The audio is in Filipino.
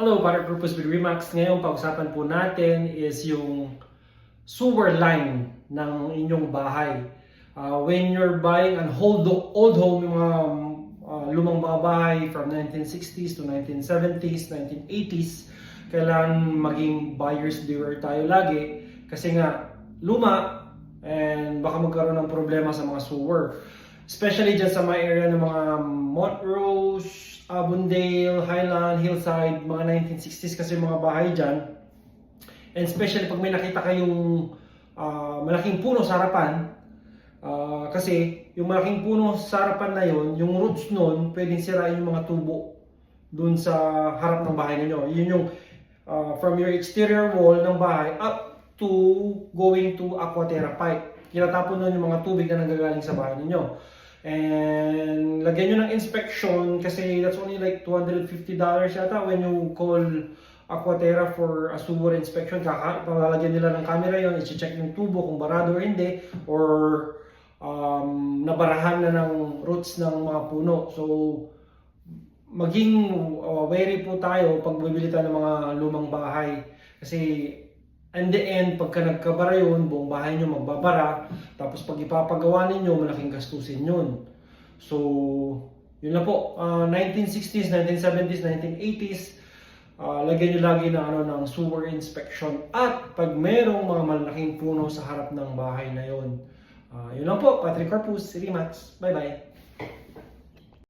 Hello, Patrick Rufus with Remax. Ngayon, pag-usapan po natin is yung sewer line ng inyong bahay. When you're buying an old home, yung mga lumang mga bahay from 1960s to 1970s, 1980s, kailangan maging buyer's beware tayo lagi kasi nga luma and baka magkaroon ng problema sa mga sewer. Especially dyan sa mga area ng mga Montrose, Avondale, Highland, Hillside, mga 1960s kasi mga bahay dyan. And especially pag may nakita kayong malaking puno sa harapan, kasi yung malaking puno sa harapan na yon, yung roots nun, pwedeng sirain yung mga tubo dun sa harap ng bahay ninyo. Yun yung from your exterior wall ng bahay up to going to aquaterra pipe. Tinatapon nun yung mga tubig na nanggagaling sa bahay ninyo. And lagyan nyo ng inspection kasi that's only like $250 yata when you call Aquaterra for a sewer inspection. Palalagyan nila ng camera yon, i-check yung tubo kung barado or hindi, or nabarahan na ng roots ng mga puno. So maging wary po tayo pag bibili tayo ng mga lumang bahay kasi in the end, pagka nagkabara yun, buong bahay nyo magbabara. Tapos pag ipapagawa ninyo, malaking gastusin yun. So, yun na po. 1960s, 1970s, 1980s, lagyan nyo lagi ng sewer inspection. At pag merong mga malaking puno sa harap ng bahay na yun. Yun lang po. Patrick Corpus, Remax. Bye-bye.